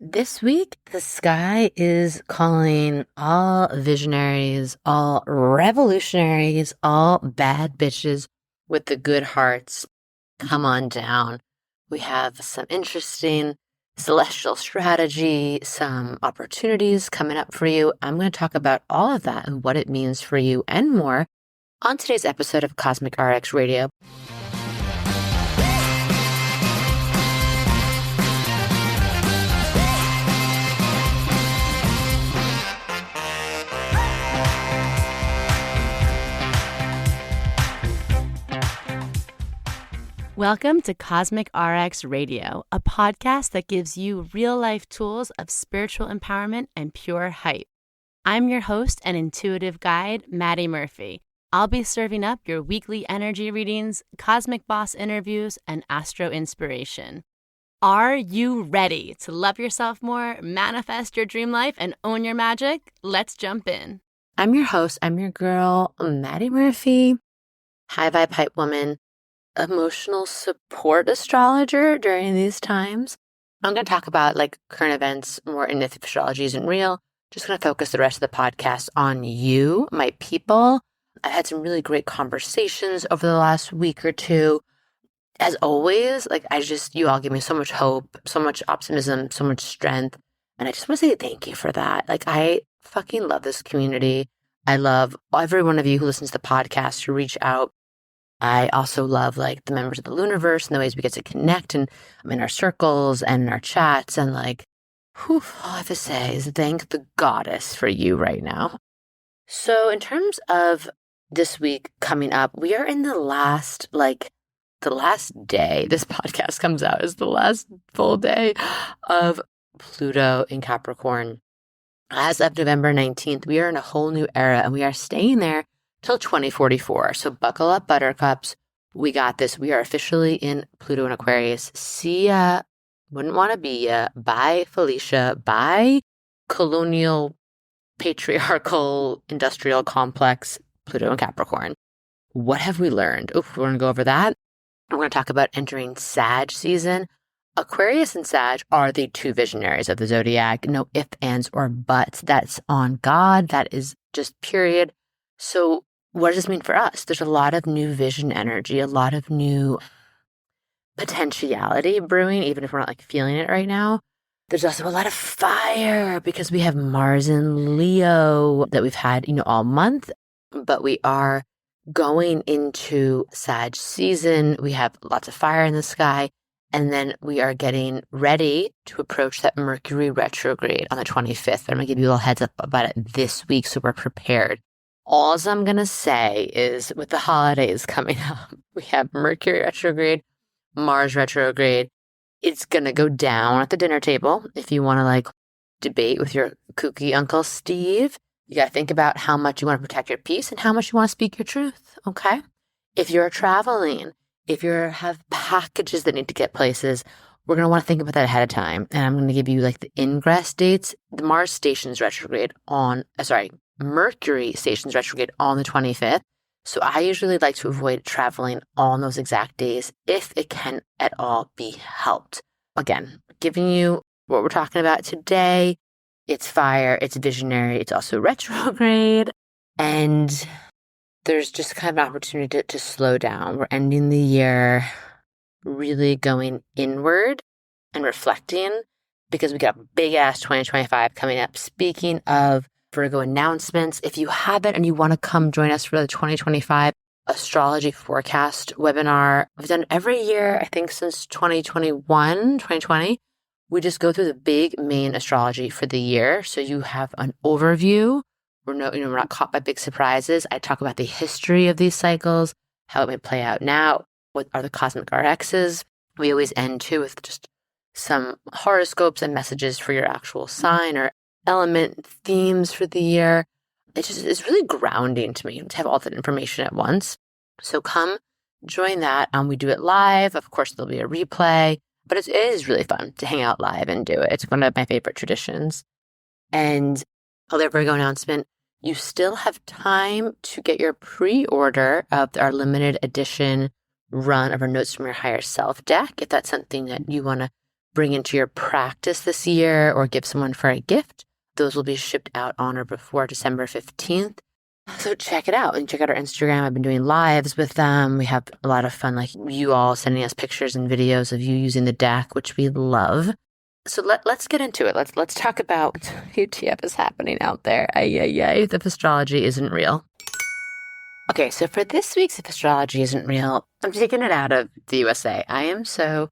This week, the sky is calling all visionaries, all revolutionaries, all bad bitches with the good hearts. Come on down. We have some interesting celestial strategy, some opportunities coming up for you. I'm going to talk about all of that and what it means for you and more on today's episode of Cosmic RX Radio. Welcome to Cosmic RX Radio, a podcast that gives you real-life tools of spiritual empowerment and pure hype. I'm your host and intuitive guide, MADI Murphy. I'll be serving up your weekly energy readings, cosmic boss interviews, and astro inspiration. Are you ready to love yourself more, manifest your dream life, and own your magic? Let's jump in. I'm your host. I'm your girl, MADI Murphy, high vibe hype woman, emotional support astrologer during these times. I'm going to talk about current events more in if astrology isn't real. Just going to focus the rest of the podcast on you, my people. I've had some really great conversations over the last week or two. As always, you all give me so much hope, so much optimism, so much strength. And I just want to say thank you for that. I fucking love this community. I love every one of you who listens to the podcast, who reach out. I also love the members of the Lunarverse and the ways we get to connect and in our circles and in our chats. And all I have to say is thank the goddess for you right now. So in terms of this week coming up, we are in the last day this podcast comes out is the last full day of Pluto in Capricorn. As of November 19th, we are in a whole new era and we are staying there till 2044. So buckle up, buttercups. We got this. We are officially in Pluto and Aquarius. See ya. Wouldn't want to be ya. Bye, Felicia. Bye, colonial, patriarchal, industrial complex, Pluto and Capricorn. What have we learned? We're going to go over that. We're going to talk about entering Sag season. Aquarius and Sag are the two visionaries of the zodiac. No ifs, ands, or buts. That's on God. That is just period. So what does this mean for us? There's a lot of new vision energy, a lot of new potentiality brewing, even if we're not feeling it right now. There's also a lot of fire because we have Mars and Leo that we've had, all month, but we are going into Sag season. We have lots of fire in the sky, and then we are getting ready to approach that Mercury retrograde on the 25th. I'm going to give you a little heads up about it this week so we're prepared. All I'm going to say is with the holidays coming up, we have Mercury retrograde, Mars retrograde. It's going to go down at the dinner table. If you want to debate with your kooky Uncle Steve, you got to think about how much you want to protect your peace and how much you want to speak your truth. Okay. If you're traveling, if you have packages that need to get places, we're going to want to think about that ahead of time. And I'm going to give you the ingress dates. The Mars stations retrograde Mercury stations retrograde on the 25th. So I usually like to avoid traveling on those exact days if it can at all be helped. Again, giving you what we're talking about today. It's fire, it's visionary, it's also retrograde. And there's just kind of an opportunity to slow down. We're ending the year really going inward and reflecting because we got a big ass 2025 coming up. Speaking of Virgo announcements, if you haven't and you want to come join us for the 2025 astrology forecast webinar, we've done it every year, I think since 2020. We just go through the big main astrology for the year. So you have an overview. We're not caught by big surprises. I talk about the history of these cycles, how it may play out now, what are the cosmic RXs. We always end too with just some horoscopes and messages for your actual sign or element themes for the year. It's really grounding to me to have all that information at once. So come join that. We do it live. Of course, there'll be a replay, but it is really fun to hang out live and do it. It's one of my favorite traditions. And other Virgo announcement, you still have time to get your pre-order of our limited edition run of our Notes from Your Higher Self deck, if that's something that you want to bring into your practice this year or give someone for a gift. Those will be shipped out on or before December 15th. So check it out and check out our Instagram. I've been doing lives with them. We have a lot of fun, like you all sending us pictures and videos of you using the deck, which we love. So let's get into it. Let's talk about what UTF is happening out there. If astrology isn't real. Okay, so for this week's If Astrology Isn't Real, I'm taking it out of the USA. I am so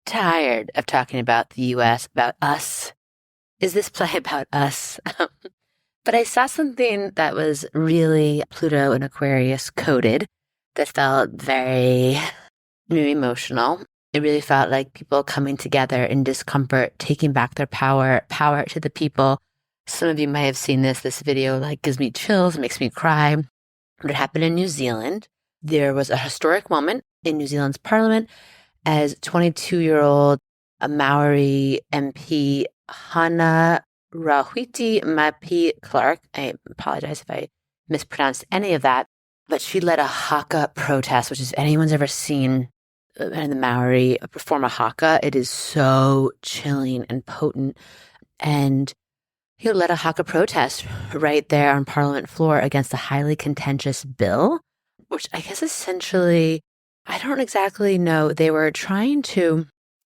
tired of talking about the US, about us. Is this play about us? But I saw something that was really Pluto and Aquarius coded that felt very emotional. It really felt like people coming together in discomfort, taking back their power to the people. Some of you might have seen this video like gives me chills, makes me cry. But it happened in New Zealand. There was a historic moment in New Zealand's parliament as 22-year-old Maori MP Hana Rawhiti Mapi Clark, I apologize if I mispronounced any of that, but she led a haka protest, which if anyone's ever seen the Maori perform a haka, it is so chilling and potent. And he led a haka protest right there on Parliament floor against a highly contentious bill, which I guess essentially, I don't exactly know, they were trying to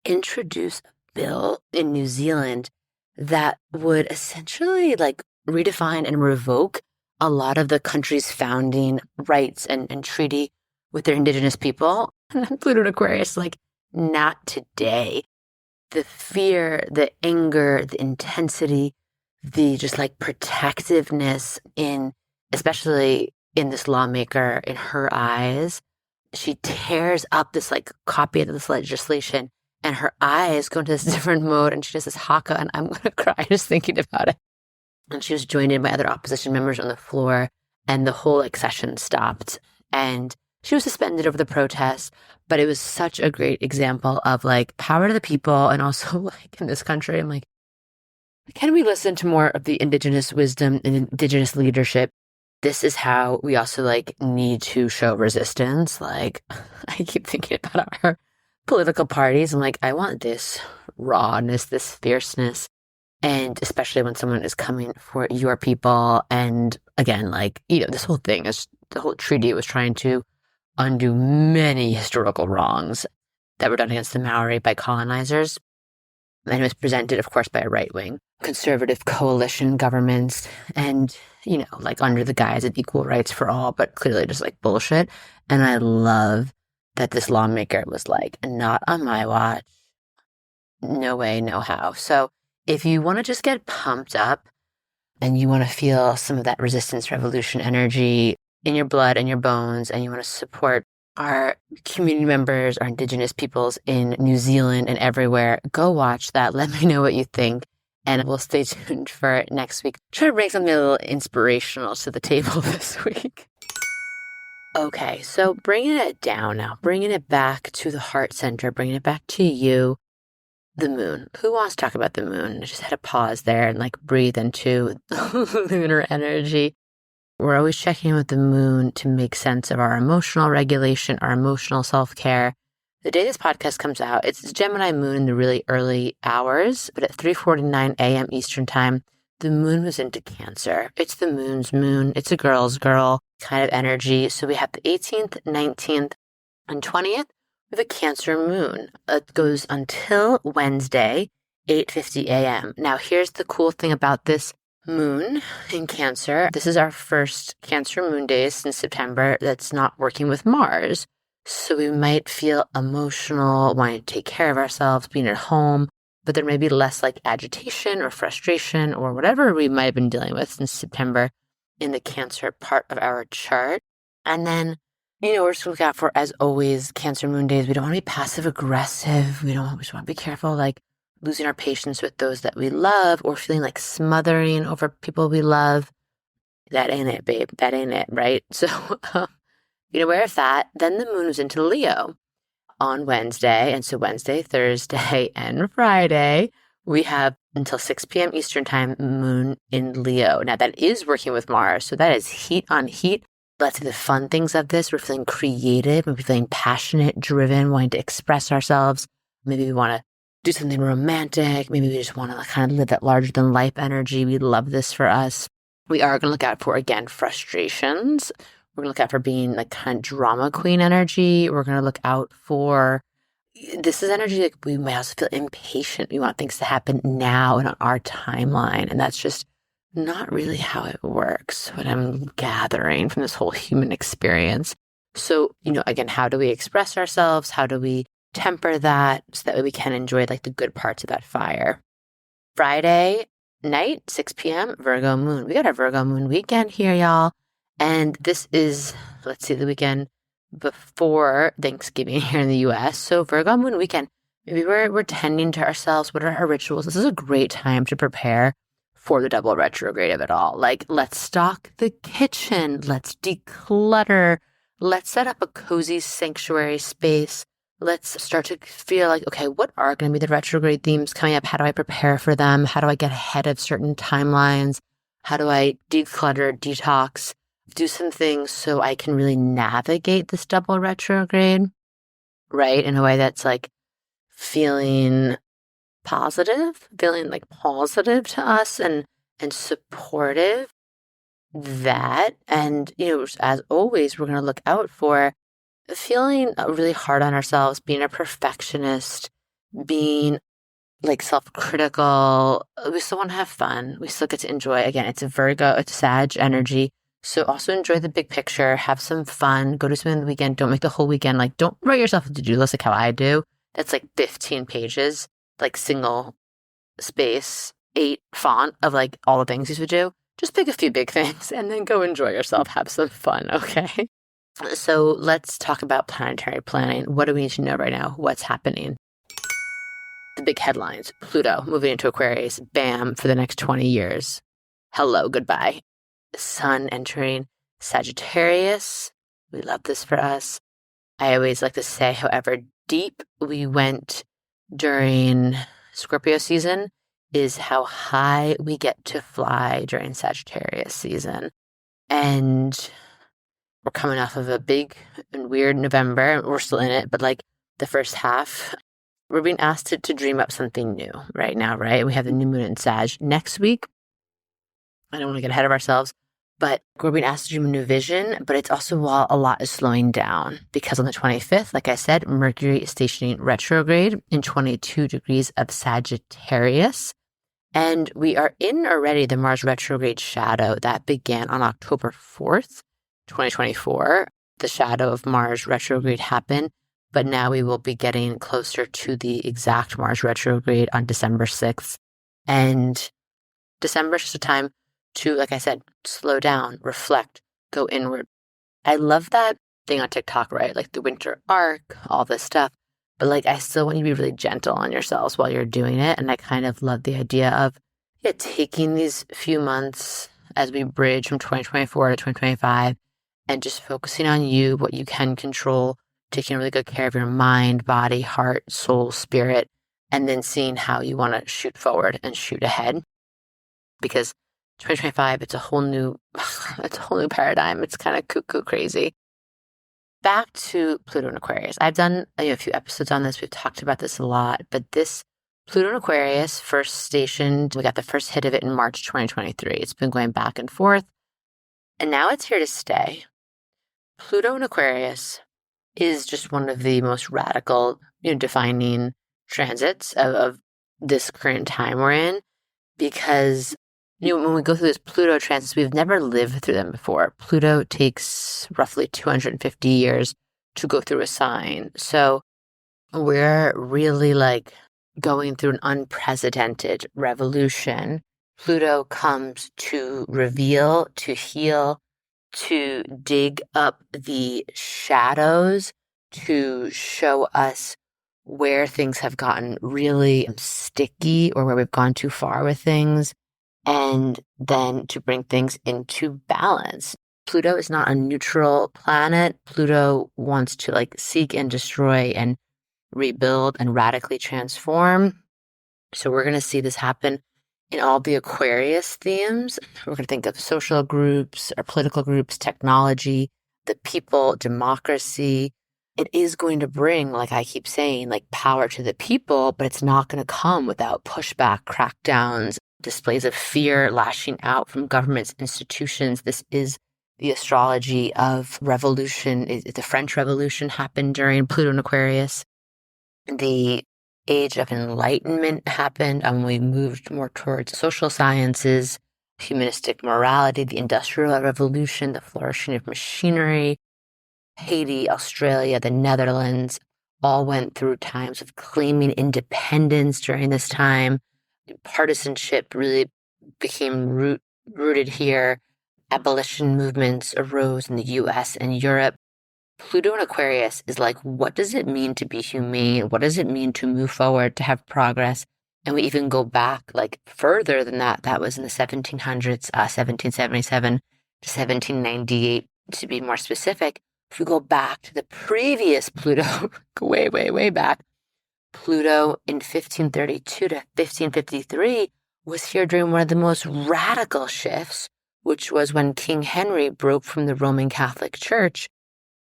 introduce a bill in New Zealand that would essentially like redefine and revoke a lot of the country's founding rights and treaty with their indigenous people. And Pluto and Aquarius, like, not today. The fear, the anger, the intensity, the just like protectiveness in, especially in this lawmaker, in her eyes, she tears up this like copy of this legislation and her eyes go into this different mode and she does this haka and I'm going to cry just thinking about it. And she was joined in by other opposition members on the floor and the whole like session stopped and she was suspended over the protest. But it was such a great example of like power to the people. And also like in this country, I'm like, can we listen to more of the indigenous wisdom and indigenous leadership? This is how we also like need to show resistance. Like I keep thinking about our political parties. I'm like, I want this rawness, this fierceness. And especially when someone is coming for your people. And again, like, this whole thing is the whole treaty was trying to undo many historical wrongs that were done against the Maori by colonizers. And it was presented, of course, by a right-wing conservative coalition governments and, like under the guise of equal rights for all, but clearly just like bullshit. And I love that this lawmaker was like, not on my watch. No way, no how. So if you want to just get pumped up and you want to feel some of that resistance revolution energy in your blood and your bones, and you want to support our community members, our indigenous peoples in New Zealand and everywhere, go watch that. Let me know what you think. And we'll stay tuned for next week. Try to bring something a little inspirational to the table this week. Okay, so bringing it down now, bringing it back to the heart center, bringing it back to you, the moon. Who wants to talk about the moon? I just had to pause there and like breathe into lunar energy. We're always checking in with the moon to make sense of our emotional regulation, our emotional self-care. The day this podcast comes out, it's Gemini moon in the really early hours, but at 3:49 a.m. Eastern time, the moon was into Cancer. It's the moon's moon. It's a girl's girl kind of energy. So we have the 18th, 19th, and 20th with a Cancer moon. It goes until Wednesday, 8:50 a.m. Now, here's the cool thing about this moon in Cancer. This is our first Cancer moon days since September that's not working with Mars. So we might feel emotional, wanting to take care of ourselves, being at home, but there may be less like agitation or frustration or whatever we might have been dealing with since September in the Cancer part of our chart. And then, we're just going to look out for, as always, Cancer moon days. We don't want to be passive aggressive. We just want to be careful, like losing our patience with those that we love or feeling like smothering over people we love. That ain't it, babe. That ain't it, right? So, be aware of that. Then the moon was into Leo on Wednesday. And so Wednesday, Thursday, and Friday, we have until 6 p.m. Eastern time, moon in Leo. Now that is working with Mars. So that is heat on heat. Let's see the fun things of this. We're feeling creative. We're feeling passionate, driven, wanting to express ourselves. Maybe we want to do something romantic. Maybe we just want to kind of live that larger than life energy. We love this for us. We are going to look out for, again, frustrations. We're going to look out for being like kind of drama queen energy. We're going to look out for, this is energy like we may also feel impatient. We want things to happen now and on our timeline. And that's just not really how it works, what I'm gathering from this whole human experience. So, again, how do we express ourselves? How do we temper that so that way we can enjoy like the good parts of that fire? Friday night, 6 p.m., Virgo moon. We got a Virgo moon weekend here, y'all. And this is, let's see, the weekend before Thanksgiving here in the US. So Virgo moon weekend, maybe we're tending to ourselves. What are our rituals? This is a great time to prepare for the double retrograde of it all. Like, let's stock the kitchen. Let's declutter. Let's set up a cozy sanctuary space. Let's start to feel like, okay, what are going to be the retrograde themes coming up? How do I prepare for them? How do I get ahead of certain timelines? How do I declutter, detox, do some things so I can really navigate this double retrograde, right? In a way that's like feeling positive, feeling like positive to us and supportive. That, and, as always, we're going to look out for feeling really hard on ourselves, being a perfectionist, being like self-critical. We still want to have fun. We still get to enjoy. Again, it's a Virgo, it's Sag energy. So also enjoy the big picture, have some fun, go do something on the weekend. Don't make the whole weekend, like, don't write yourself a to-do list like how I do. That's like 15 pages, like single space, 8 font of like all the things you should do. Just pick a few big things and then go enjoy yourself. Have some fun, okay? So let's talk about planetary planning. What do we need to know right now? What's happening? The big headlines. Pluto moving into Aquarius. Bam, for the next 20 years. Hello, goodbye. Sun entering Sagittarius. We love this for us. I always like to say, however deep we went during Scorpio season is how high we get to fly during Sagittarius season. And we're coming off of a big and weird November. We're still in it, but like the first half, we're being asked to dream up something new right now, right? We have the new moon in Sag next week. I don't want to get ahead of ourselves, but we're being asked to dream a new vision, but it's also while a lot is slowing down because on the 25th, like I said, Mercury is stationing retrograde in 22 degrees of Sagittarius. And we are in already the Mars retrograde shadow that began on October 4th, 2024. The shadow of Mars retrograde happened, but now we will be getting closer to the exact Mars retrograde on December 6th. And December is just a time to, like I said, slow down, reflect, go inward. I love that thing on TikTok, right? Like the winter arc, all this stuff. But like, I still want you to be really gentle on yourselves while you're doing it. And I kind of love the idea of taking these few months as we bridge from 2024 to 2025 and just focusing on you, what you can control, taking really good care of your mind, body, heart, soul, spirit, and then seeing how you want to shoot forward and shoot ahead. Because 2025, it's a whole new paradigm. It's kind of cuckoo crazy. Back to Pluto and Aquarius. I've done a few episodes on this. We've talked about this a lot, but this Pluto and Aquarius first stationed, we got the first hit of it in March 2023. It's been going back and forth, and now it's here to stay. Pluto and Aquarius is just one of the most radical, defining transits of this current time we're in, because when we go through this Pluto transits, we've never lived through them before. Pluto takes roughly 250 years to go through a sign. So we're really like going through an unprecedented revolution. Pluto comes to reveal, to heal, to dig up the shadows, to show us where things have gotten really sticky or where we've gone too far with things, and then to bring things into balance. Pluto is not a neutral planet. Pluto wants to like seek and destroy and rebuild and radically transform. So we're going to see this happen in all the Aquarius themes. We're going to think of social groups or political groups, technology, the people, democracy, it is going to bring, like I keep saying, like power to the people, but it's not going to come without pushback, crackdowns, displays of fear lashing out from governments, institutions. This is the astrology of revolution. The French Revolution happened during Pluto and Aquarius. The age of enlightenment happened, and we moved more towards social sciences, humanistic morality, the Industrial Revolution, the flourishing of machinery. Haiti, Australia, the Netherlands all went through times of claiming independence during this time. Partisanship really became rooted here. Abolition movements arose in the US and Europe. Pluto and Aquarius is like, what does it mean to be humane? What does it mean to move forward, to have progress? And we even go back like further than that. That was in the 1700s, 1777 to 1798, to be more specific. If we go back to the previous Pluto, way, way, way back, Pluto in 1532 to 1553 was here during one of the most radical shifts, which was when King Henry broke from the Roman Catholic Church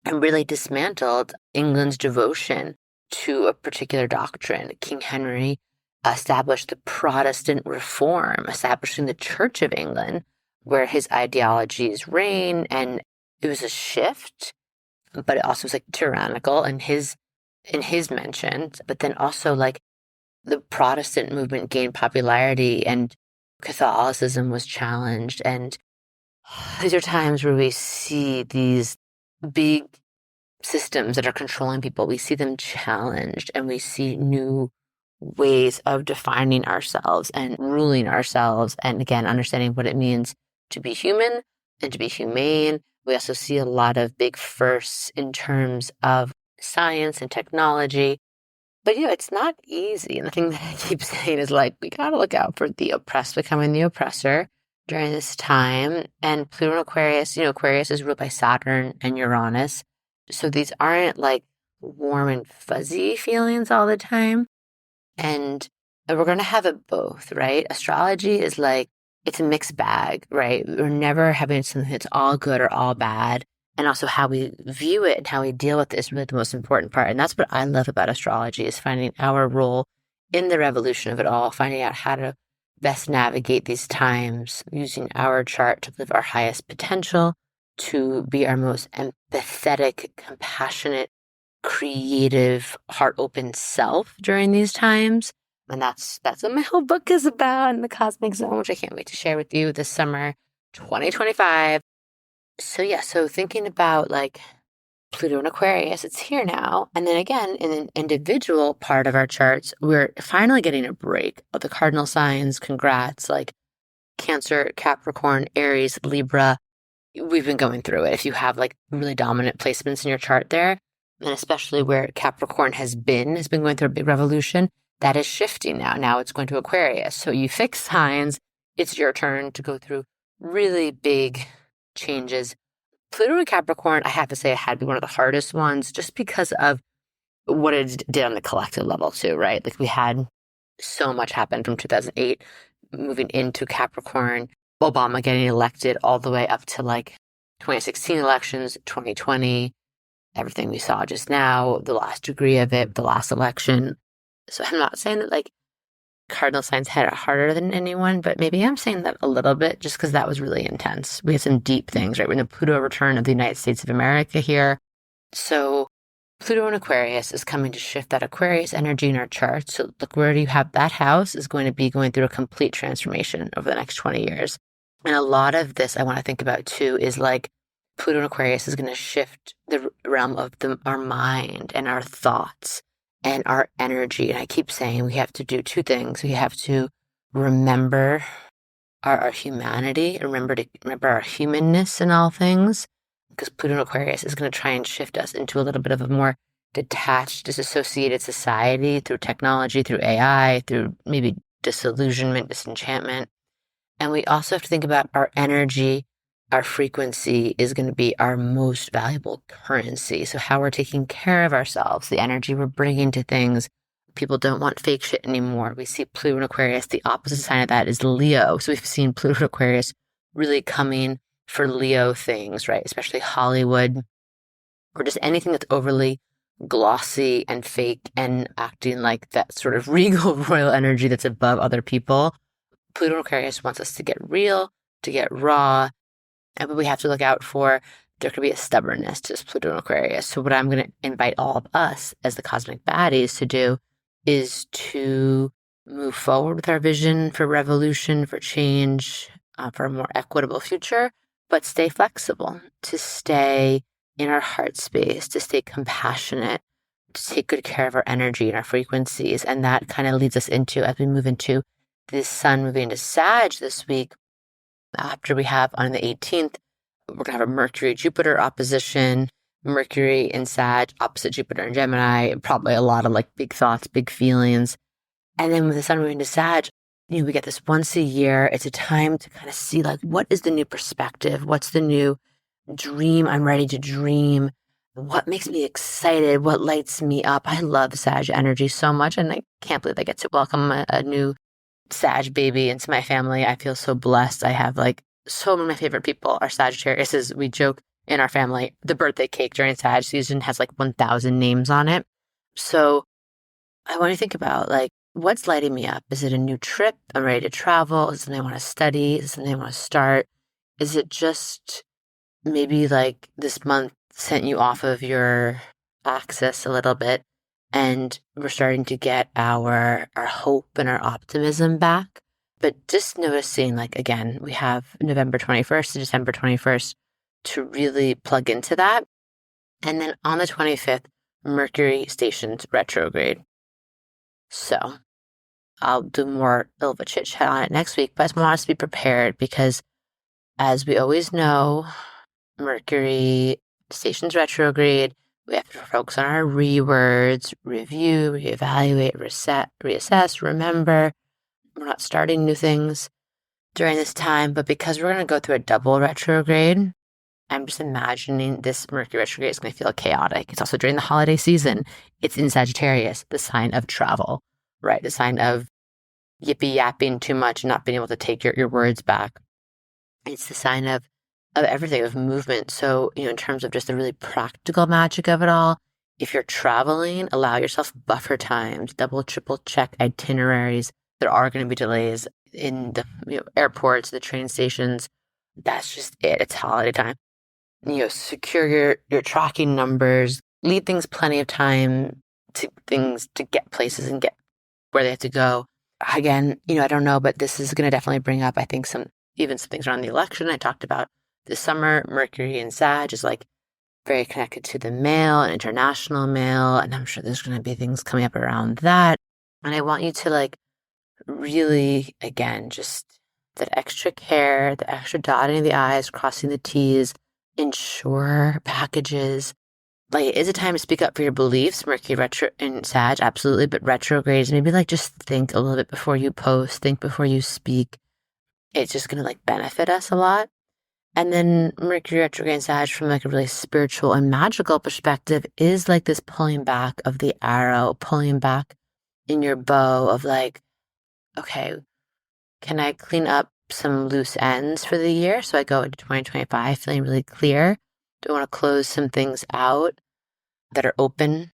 and really dismantled England's devotion to a particular doctrine. King Henry established the Protestant reform, establishing the Church of England, where his ideologies reign, and it was a shift, but it also was like tyrannical in his mention. But then also like the Protestant movement gained popularity and Catholicism was challenged. And these are times where we see these big systems that are controlling people. We see them challenged, and we see new ways of defining ourselves and ruling ourselves. And again, understanding what it means to be human and to be humane. We also see a lot of big firsts in terms of science and technology. But, it's not easy. And the thing that I keep saying is like, we got to look out for the oppressed becoming the oppressor during this time. And Pluto and Aquarius, Aquarius is ruled by Saturn and Uranus. So these aren't like warm and fuzzy feelings all the time. And we're going to have it both, right? Astrology is like, it's a mixed bag, right? We're never having something that's all good or all bad. And also how we view it and how we deal with it is really the most important part. And that's what I love about astrology, is finding our role in the revolution of it all, finding out how to best navigate these times, using our chart to live our highest potential, to be our most empathetic, compassionate, creative, heart-open self during these times. And that's what my whole book is about, in the Cosmic Zone, which I can't wait to share with you this summer, 2025. So thinking about like Pluto and Aquarius, it's here now. And then again, in an individual part of our charts, we're finally getting a break of the cardinal signs. Congrats, like Cancer, Capricorn, Aries, Libra. We've been going through it. If you have like really dominant placements in your chart there, and especially where Capricorn has been going through a big revolution, that is shifting now. Now it's going to Aquarius. So you fix signs, it's your turn to go through really big changes. Pluto and Capricorn, I have to say, had to be one of the hardest ones just because of what it did on the collective level too, right? Like we had so much happen from 2008 moving into Capricorn, Obama getting elected all the way up to like 2016 elections, 2020, everything we saw just now, the last degree of it, the last election. So I'm not saying that like cardinal signs had it harder than anyone, but maybe I'm saying that a little bit just because that was really intense. We had some deep things, right? When the Pluto return of the United States of America here. So Pluto in Aquarius is coming to shift that Aquarius energy in our chart. So look, where you have that house is going to be going through a complete transformation over the next 20 years. And a lot of this I want to think about too is like Pluto in Aquarius is going to shift the realm of our mind and our thoughts and our energy. And I keep saying we have to do two things. We have to remember our humanity, remember our humanness in all things, because Pluto in Aquarius is going to try and shift us into a little bit of a more detached, disassociated society through technology, through AI, through maybe disillusionment, disenchantment. And we also have to think about our energy. Our frequency is going to be our most valuable currency. So how we're taking care of ourselves, the energy we're bringing to things. People don't want fake shit anymore. We see Pluto in Aquarius. The opposite sign of that is Leo. So we've seen Pluto in Aquarius really coming for Leo things, right? Especially Hollywood or just anything that's overly glossy and fake and acting like that sort of regal royal energy that's above other people. Pluto in Aquarius wants us to get real, to get raw, and what we have to look out for, there could be a stubbornness to this Pluto in Aquarius. So what I'm going to invite all of us as the cosmic baddies to do is to move forward with our vision for revolution, for change, for a more equitable future, but stay flexible, to stay in our heart space, to stay compassionate, to take good care of our energy and our frequencies. And that kind of leads us into, as we move into this sun moving into Sag this week, after we have on the 18th, we're going to have a Mercury-Jupiter opposition, Mercury in Sag, opposite Jupiter in Gemini, probably a lot of like big thoughts, big feelings. And then with the sun moving to Sag, we get this once a year. It's a time to kind of see like, what is the new perspective? What's the new dream I'm ready to dream? What makes me excited? What lights me up? I love Sag energy so much, and I can't believe I get to welcome a new Sag baby into my family. I feel so blessed. I have like so many of my favorite people are Sagittarius. As we joke in our family, the birthday cake during Sag season has like 1,000 names on it. So I want to think about like, what's lighting me up? Is it a new trip? I'm ready to travel. Is it something I want to study? Is it something I want to start? Is it just maybe like this month sent you off of your axis a little bit and we're starting to get our hope and our optimism back? But just noticing, like, again, we have November 21st to December 21st to really plug into that. And then on the 25th, Mercury stations retrograde. So I'll do more a little bit chit chat on it next week, but I just want us to be prepared because, as we always know, Mercury stations retrograde. We have to focus on our rewords, review, reevaluate, reassess, remember. We're not starting new things during this time, but because we're going to go through a double retrograde, I'm just imagining this Mercury retrograde is going to feel chaotic. It's also during the holiday season. It's in Sagittarius, the sign of travel, right? The sign of yippee yapping too much and not being able to take your words back. It's the sign of everything, of movement. So, in terms of just the really practical magic of it all, if you're traveling, allow yourself buffer times, double, triple check itineraries. There are going to be delays in the airports, the train stations. That's just it. It's holiday time. Secure your tracking numbers. Leave things plenty of time to things to get places and get where they have to go. Again, I don't know, but this is going to definitely bring up, I think, some things around the election. I talked about this summer, Mercury in Sag is like very connected to the mail and international mail. And I'm sure there's going to be things coming up around that. And I want you to like, really, again, just that extra care, the extra dotting of the I's, crossing the T's, ensure packages. Like, it is a time to speak up for your beliefs. Mercury retro in Sag, absolutely, but retrogrades, maybe like just think a little bit before you post, think before you speak. It's just going to like benefit us a lot. And then Mercury retrograde in Sag from like a really spiritual and magical perspective is like this pulling back of the arrow, pulling back in your bow of like, okay, can I clean up some loose ends for the year? So I go into 2025 feeling really clear. Do I want to close some things out that are open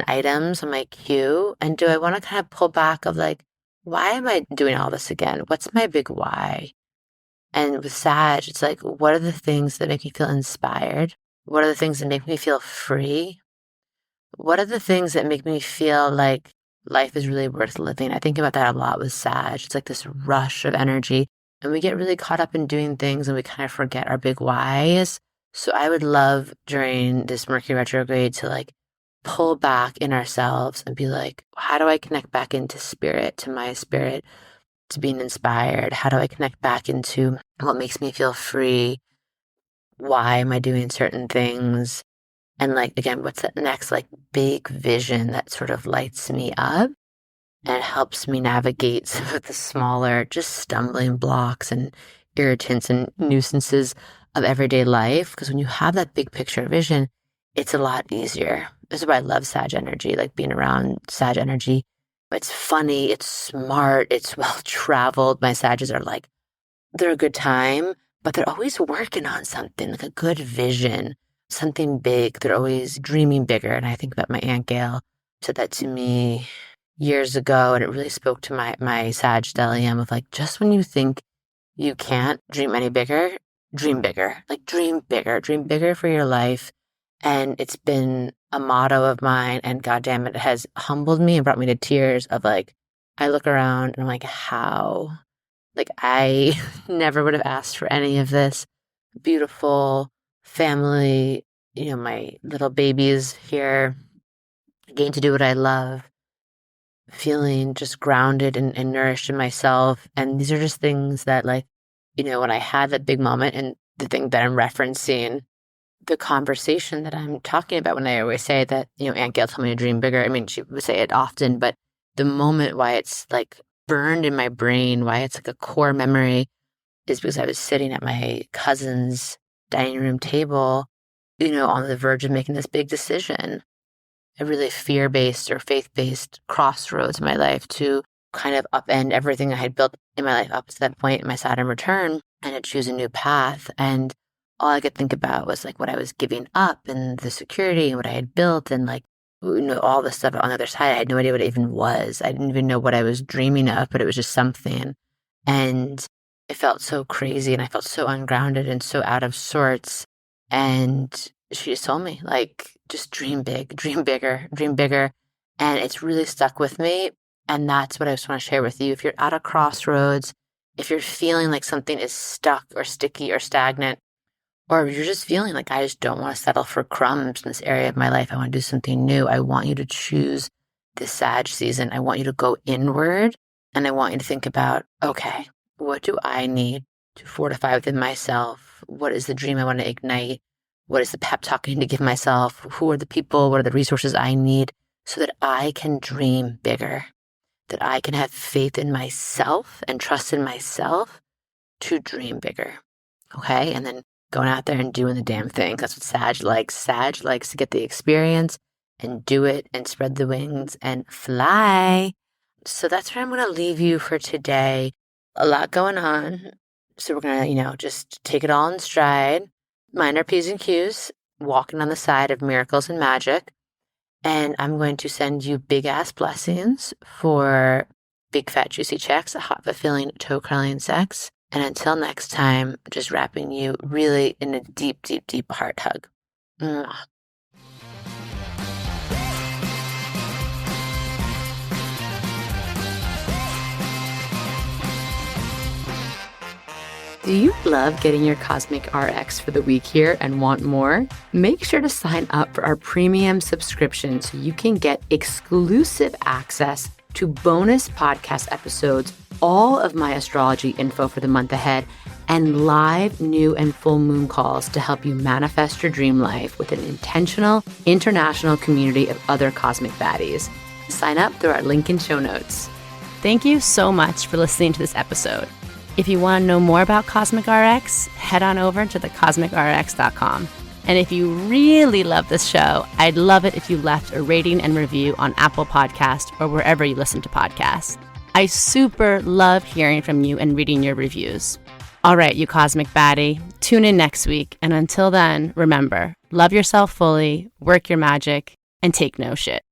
items on my queue? And do I want to kind of pull back of like, why am I doing all this again? What's my big why? And with Sag, it's like, what are the things that make me feel inspired? What are the things that make me feel free? What are the things that make me feel like life is really worth living? I think about that a lot with Sag. It's like this rush of energy, and we get really caught up in doing things and we kind of forget our big whys. So I would love during this Mercury retrograde to like pull back in ourselves and be like, how do I connect back into spirit, to my spirit, to being inspired? How do I connect back into what makes me feel free? Why am I doing certain things? And like, again, what's that next like big vision that sort of lights me up and helps me navigate some of the smaller, just stumbling blocks and irritants and nuisances of everyday life? Because when you have that big picture vision, it's a lot easier. This is why I love Sag energy, like being around Sag energy. It's funny, it's smart, it's well-traveled. My Sages are like, they're a good time, but they're always working on something, like a good vision, something big. They're always dreaming bigger. And I think about my Aunt Gail said that to me years ago, and it really spoke to my Sag stellium of like, just when you think you can't dream any bigger, dream bigger. Like dream bigger for your life. And it's been a motto of mine, and goddamn it has humbled me and brought me to tears of like, I look around and I'm like, how? Like I never would have asked for any of this. Beautiful family, my little babies here, getting to do what I love, feeling just grounded and nourished in myself. And these are just things that like, when I had that big moment, and the thing that I'm referencing, the conversation that I'm talking about when I always say that, Aunt Gail told me to dream bigger. I mean, she would say it often, but the moment why it's like burned in my brain, why it's like a core memory, is because I was sitting at my cousin's dining room table, on the verge of making this big decision, a really fear-based or faith-based crossroads in my life to kind of upend everything I had built in my life up to that point in my Saturn return, and to choose a new path. And all I could think about was like what I was giving up and the security and what I had built, and like, all the stuff on the other side. I had no idea what it even was. I didn't even know what I was dreaming of, but it was just something. And it felt so crazy, and I felt so ungrounded and so out of sorts. And she just told me, like, just dream big, dream bigger, dream bigger. And it's really stuck with me. And that's what I just want to share with you. If you're at a crossroads, if you're feeling like something is stuck or sticky or stagnant, or you're just feeling like I just don't want to settle for crumbs in this area of my life, I want to do something new, I want you to choose this Sag season. I want you to go inward, and I want you to think about, okay, what do I need to fortify within myself? What is the dream I want to ignite? What is the pep talk I need to give myself? Who are the people? What are the resources I need so that I can dream bigger, that I can have faith in myself and trust in myself to dream bigger? Okay, and then going out there and doing the damn thing. That's what Sag likes. Sag likes to get the experience and do it and spread the wings and fly. So that's where I'm going to leave you for today. A lot going on. So we're going to, just take it all in stride. Mind our P's and Q's, walking on the side of miracles and magic. And I'm going to send you big ass blessings for big fat juicy checks, a hot fulfilling toe curling sex. And until next time, just wrapping you really in a deep, deep, deep heart hug. Mwah. Do you love getting your Cosmic RX for the week here and want more? Make sure to sign up for our premium subscription so you can get exclusive access to bonus podcast episodes, all of my astrology info for the month ahead, and live new and full moon calls to help you manifest your dream life with an intentional international community of other cosmic baddies. Sign up through our link in show notes. Thank you so much for listening to this episode. If you want to know more about Cosmic RX, head on over to thecosmicrx.com. And if you really love this show, I'd love it if you left a rating and review on Apple Podcasts or wherever you listen to podcasts. I super love hearing from you and reading your reviews. All right, you cosmic baddie, tune in next week. And until then, remember, love yourself fully, work your magic, and take no shit.